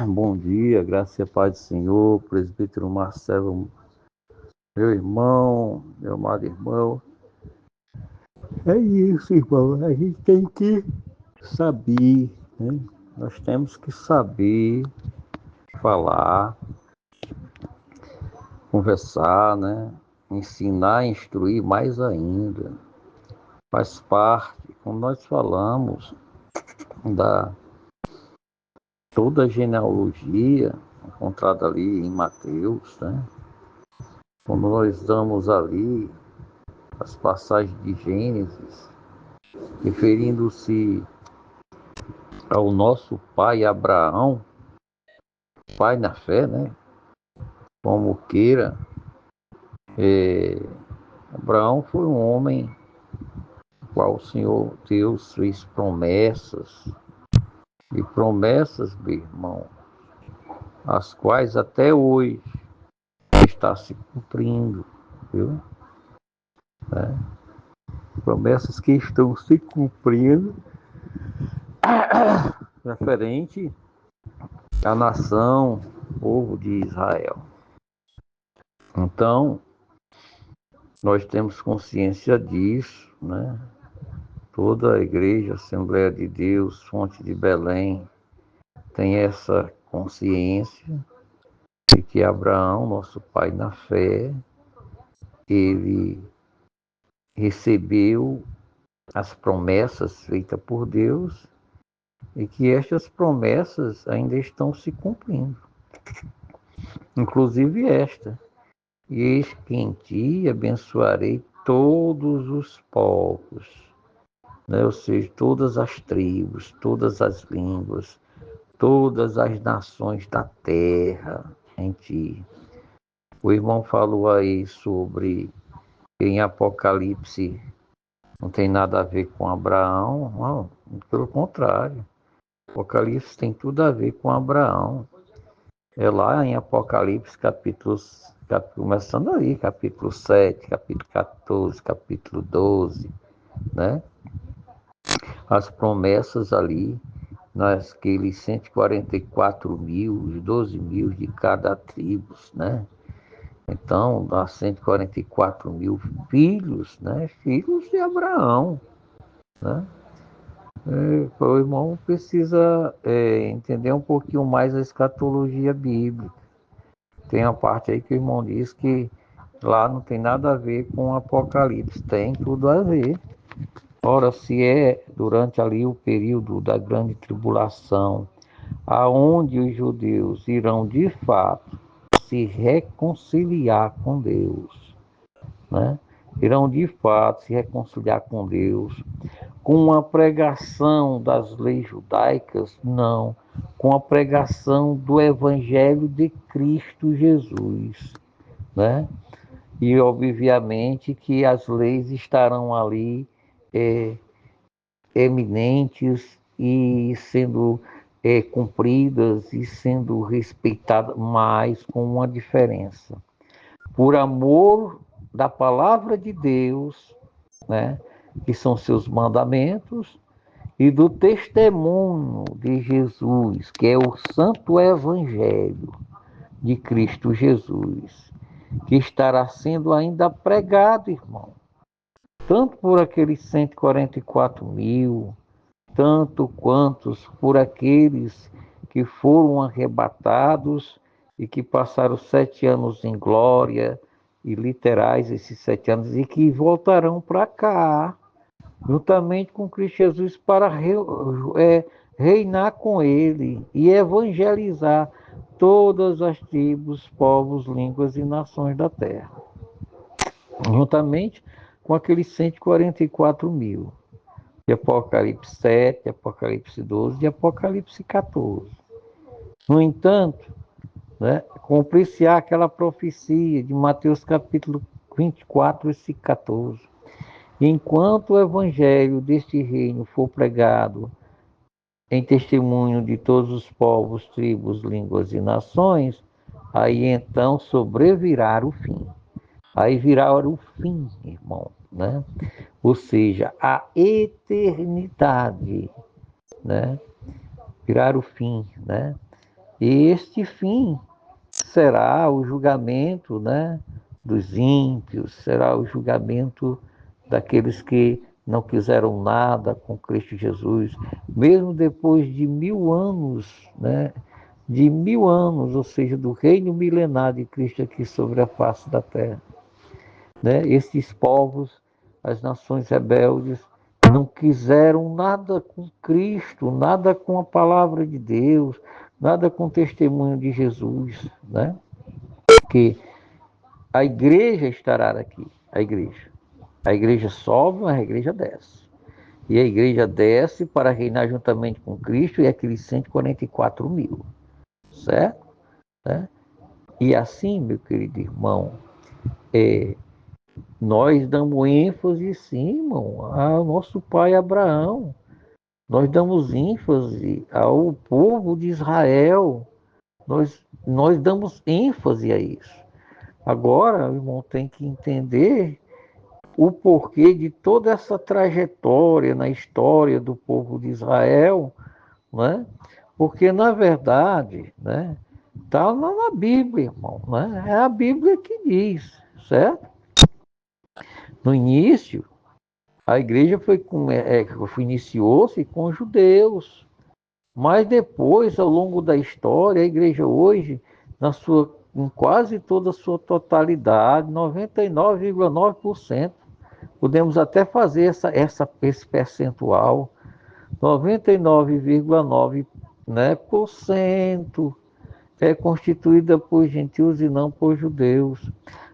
Bom dia, graça e a paz do Senhor, presbítero Marcelo, meu irmão, meu amado irmão. É isso, irmão, a gente tem que saber, né? Nós temos que saber falar, conversar, né? Ensinar, instruir mais ainda. Faz parte, como nós falamos, da toda a genealogia encontrada ali em Mateus, né? Quando nós damos ali as passagens de Gênesis, referindo-se ao nosso pai Abraão, pai na fé, né? Como queira, é, Abraão foi um homem ao qual o Senhor Deus fez promessas, e promessas, meu irmão, as quais até hoje está se cumprindo, viu? Promessas que estão se cumprindo referente à nação, povo de Israel. Então, nós temos consciência disso, né? Toda a igreja, Assembleia de Deus, Fonte de Belém, tem essa consciência de que Abraão, nosso pai na fé, ele recebeu as promessas feitas por Deus e que estas promessas ainda estão se cumprindo. Inclusive esta: e eis que em ti abençoarei todos os povos, né? Ou seja, todas as tribos, todas as línguas, todas as nações da terra em ti. O irmão falou aí sobre que em Apocalipse não tem nada a ver com Abraão. Não, pelo contrário. Apocalipse tem tudo a ver com Abraão. É lá em Apocalipse, começando aí, capítulo 7, capítulo 14, capítulo 12, né? As promessas ali, naqueles 144 mil, os 12 mil de cada tribo, né? Então, dá 144 mil filhos, né? Filhos de Abraão, né? O irmão precisa entender um pouquinho mais a escatologia bíblica. Tem uma parte aí que o irmão diz que lá não tem nada a ver com o Apocalipse. Tem tudo a ver. Ora, se é durante ali o período da grande tribulação, aonde os judeus irão de fato se reconciliar com Deus, né? Irão de fato se reconciliar com Deus, com a pregação das leis judaicas, não, com a pregação do Evangelho de Cristo Jesus, né? E obviamente que as leis estarão ali é, eminentes e sendo cumpridas e sendo respeitadas, mas com uma diferença. Por amor da palavra de Deus, né, que são seus mandamentos, e do testemunho de Jesus, que é o Santo Evangelho de Cristo Jesus, que estará sendo ainda pregado, irmão, tanto por aqueles 144 mil, tanto quantos por aqueles que foram arrebatados e que passaram 7 anos em glória, e literais esses 7 anos, e que voltarão para cá, juntamente com Cristo Jesus, para reinar com Ele e evangelizar todas as tribos, povos, línguas e nações da terra, juntamente com aqueles 144 mil de Apocalipse 7, Apocalipse 12 e Apocalipse 14. No entanto, né, cumprir-se aquela profecia de Mateus capítulo 24, versículo 14. Enquanto o evangelho deste reino for pregado em testemunho de todos os povos, tribos, línguas e nações, aí então sobrevirá o fim. Aí virá o fim, irmão, né? Ou seja, a eternidade, né? Virar o fim, né? Este fim será o julgamento, né, dos ímpios, será o julgamento daqueles que não quiseram nada com Cristo Jesus, mesmo depois de 1000 anos, né, de 1000 anos, ou seja, do reino milenar de Cristo aqui sobre a face da terra, né? Esses povos, as nações rebeldes, não quiseram nada com Cristo, nada com a palavra de Deus, nada com o testemunho de Jesus, né? Que a igreja estará aqui, a igreja. A igreja sobe, mas a igreja desce. E a igreja desce para reinar juntamente com Cristo e aqueles 144 mil, certo? Né? E assim, meu querido irmão, nós damos ênfase, sim, irmão, ao nosso pai Abraão. Nós damos ênfase ao povo de Israel. Nós damos ênfase a isso. Agora, o irmão tem que entender o porquê de toda essa trajetória na história do povo de Israel, né? Porque, na verdade, né, está na Bíblia, irmão. Né? É a Bíblia que diz, certo? No início, a igreja iniciou-se com judeus, mas depois, ao longo da história, a igreja hoje, em quase toda a sua totalidade, 99,9%, podemos até fazer esse percentual, 99,9%, né, por cento é constituída por gentios e não por judeus.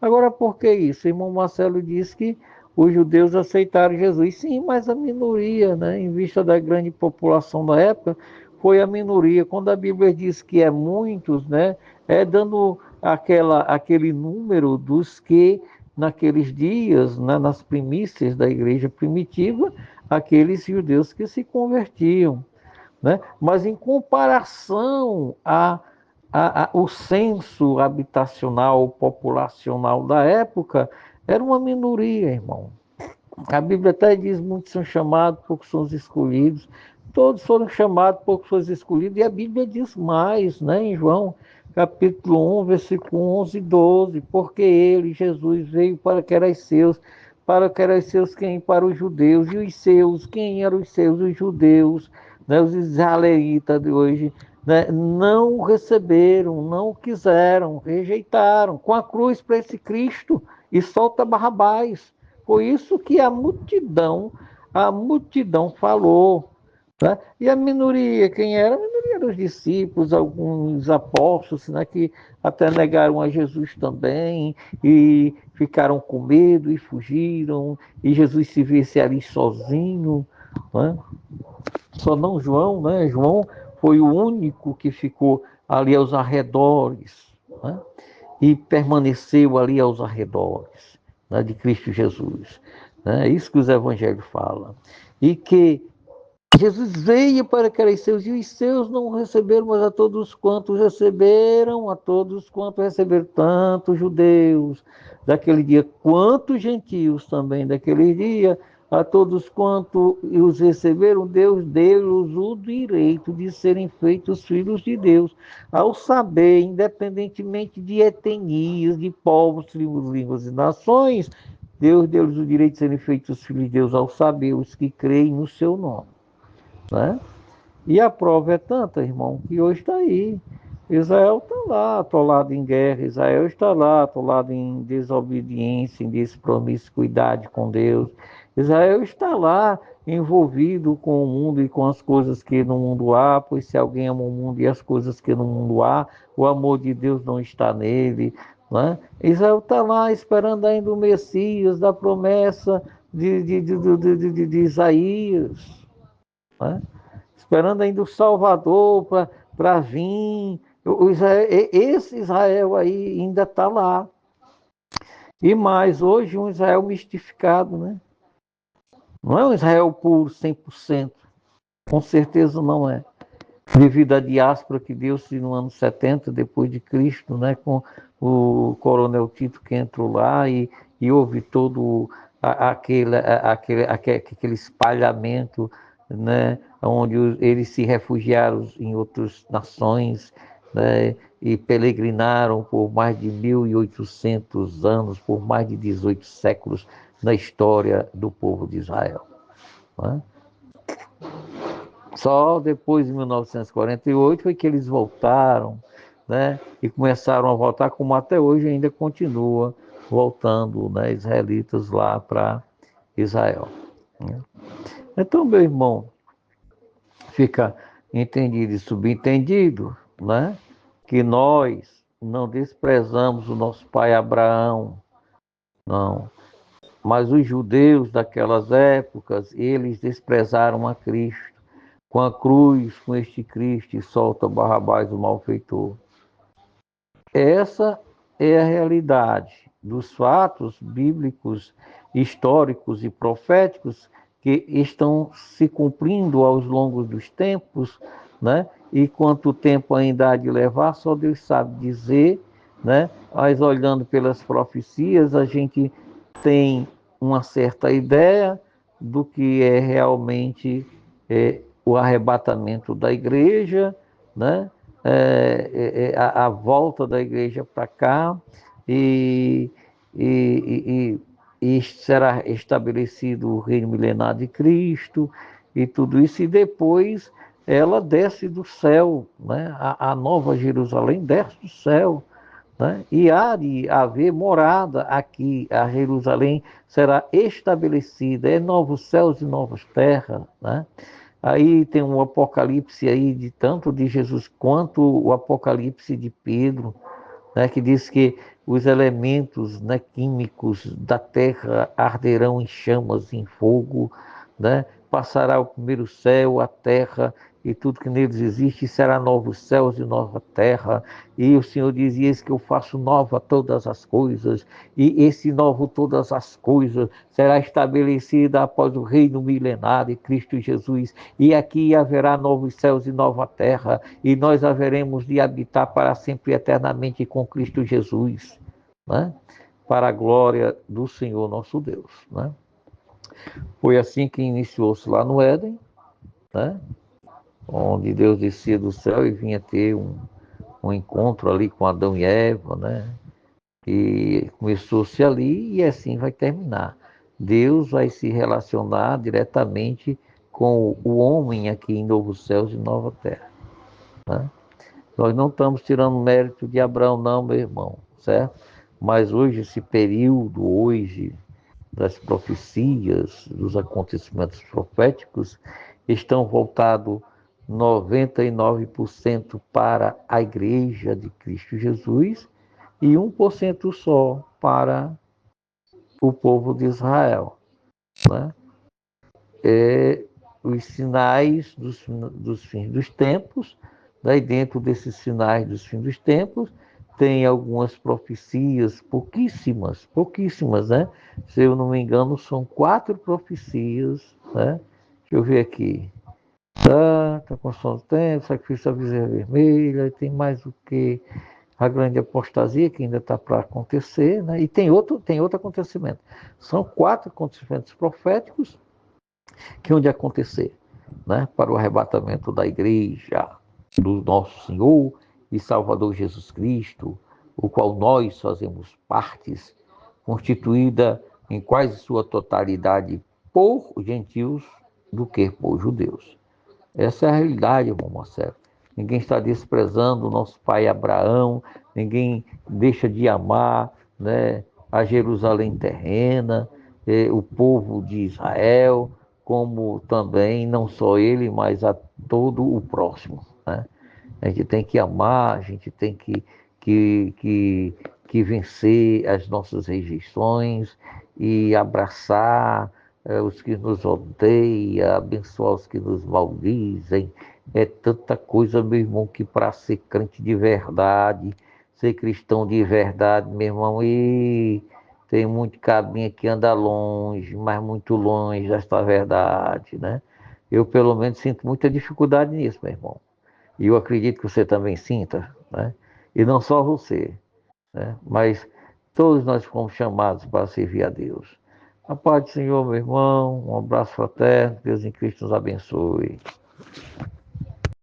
Agora, por que isso? O irmão Marcelo disse que os judeus aceitaram Jesus. Sim, mas a minoria, né, em vista da grande população da época, foi a minoria. Quando a Bíblia diz que é muitos, né, é dando aquele número dos que, naqueles dias, né, nas primícias da igreja primitiva, aqueles judeus que se convertiam. Né? Mas em comparação o censo habitacional, populacional da época, era uma minoria, irmão. A Bíblia até diz: muitos são chamados, poucos são os escolhidos. Todos foram chamados, poucos foram escolhidos. E a Bíblia diz mais, né, em João, capítulo 1, versículo 11 e 12. Porque ele, Jesus, veio para que eram os seus quem? Para os judeus. E os seus, quem eram os seus? Os judeus, né, os israelitas de hoje, né, não o receberam, não o quiseram, rejeitaram. Com a cruz para esse Cristo e solta Barrabás. Foi isso que a multidão falou. Né? E a minoria, quem era? A minoria dos discípulos, alguns apóstolos, né, que até negaram a Jesus também, e ficaram com medo e fugiram, e Jesus se visse ali sozinho. Né? Só não João, né? João foi o único que ficou ali aos arredores, né? E permaneceu ali aos arredores, né, de Cristo Jesus. Né? É isso que os evangelhos falam. E que Jesus veio para aqueles seus, e os seus não receberam, mas a todos quantos receberam, tanto judeus daquele dia, quanto gentios também daquele dia, a todos quanto os receberam, Deus deu-lhes o direito de serem feitos filhos de Deus, ao saber, independentemente de etnias, de povos, tribos, línguas e nações, Deus deu-lhes o direito de serem feitos filhos de Deus, ao saber os que creem no seu nome. Né? E a prova é tanta, irmão, que hoje está aí. Israel está lá, atolado em guerra, Israel está lá, atolado em desobediência, em despromiscuidade com Deus. Israel está lá, envolvido com o mundo e com as coisas que no mundo há, pois se alguém ama o mundo e as coisas que no mundo há, o amor de Deus não está nele. Né? Israel está lá esperando ainda o Messias, da promessa de Isaías. Né? Esperando ainda o Salvador para vir. Esse Israel aí ainda está lá. E mais, hoje um Israel mistificado, né? Não é um Israel puro, 100%. Com certeza não é. Devido à diáspora que deu-se no ano 70 depois de Cristo, né? Com o coronel Tito que entrou lá e houve todo aquele espalhamento, né? Onde eles se refugiaram em outras nações, né? E peregrinaram por mais de 1.800 anos, por mais de 18 séculos na história do povo de Israel, né? Só depois de 1948 foi que eles voltaram, né? E começaram a voltar, como até hoje ainda continua voltando, né? Israelitas lá para Israel, né? Então, meu irmão, fica entendido e subentendido, né? Que nós não desprezamos o nosso pai Abraão, não. Mas os judeus daquelas épocas, eles desprezaram a Cristo. Com a cruz, com este Cristo, e solta Barrabás, o malfeitor. Essa é a realidade dos fatos bíblicos, históricos e proféticos que estão se cumprindo aos longos dos tempos, né? E quanto tempo ainda há de levar, só Deus sabe dizer, né? Mas olhando pelas profecias, a gente tem uma certa ideia do que é realmente o arrebatamento da igreja, né? A volta da igreja para cá e, e, e será estabelecido o reino milenar de Cristo e tudo isso, e depois ela desce do céu, né? A nova Jerusalém desce do céu, né? E há de haver morada aqui, a Jerusalém será estabelecida, é novos céus e novas terras, né? Aí tem um apocalipse aí de tanto de Jesus quanto o apocalipse de Pedro, né, que diz que os elementos, né, químicos da terra arderão em chamas, em fogo, né? Passará o primeiro céu, a terra e tudo que neles existe, e será novos céus e nova terra. E o Senhor diz: eis que eu faço nova todas as coisas, e esse novo todas as coisas será estabelecida após o reino milenar de Cristo Jesus, e aqui haverá novos céus e nova terra, e nós haveremos de habitar para sempre eternamente com Cristo Jesus, né? Para a glória do Senhor nosso Deus, né? Foi assim que iniciou-se lá no Éden, né? Onde Deus descia do céu e vinha ter um encontro ali com Adão e Eva, né? E começou-se ali e assim vai terminar. Deus vai se relacionar diretamente com o homem aqui em novos céus e nova terra, né? Nós não estamos tirando mérito de Abraão, não, meu irmão, certo? Mas hoje, esse período, hoje, das profecias, dos acontecimentos proféticos, estão voltados 99% para a Igreja de Cristo Jesus e 1% só para o povo de Israel, né? É os sinais dos fins dos tempos, daí dentro desses sinais dos fins dos tempos, tem algumas profecias, pouquíssimas, né? Se eu não me engano, são 4 profecias, né? Deixa eu ver aqui. Tá com som do tempo, sacrifício da bezerra vermelha, tem mais o que? A grande apostasia que ainda está para acontecer, né? E tem outro acontecimento. São 4 acontecimentos proféticos que hão de acontecer, né? Para o arrebatamento da igreja do nosso Senhor e Salvador Jesus Cristo, o qual nós fazemos partes, constituída em quase sua totalidade por gentios do que por judeus. Essa é a realidade, irmão Marcelo. Ninguém está desprezando o nosso pai Abraão, ninguém deixa de amar, né, a Jerusalém terrena, o povo de Israel, como também, não só ele, mas a todo o próximo, né? A gente tem que amar, a gente tem que, que, que vencer as nossas rejeições e abraçar os que nos odeiam, abençoar os que nos maldizem. É tanta coisa, meu irmão, que para ser crente de verdade, ser cristão de verdade, meu irmão, e tem muito cabinha que anda longe, mas muito longe desta verdade, né? Eu, pelo menos, sinto muita dificuldade nisso, meu irmão. E eu acredito que você também sinta, né? E não só você, né? Mas todos nós fomos chamados para servir a Deus. A paz do Senhor, meu irmão, um abraço fraterno, Deus em Cristo nos abençoe.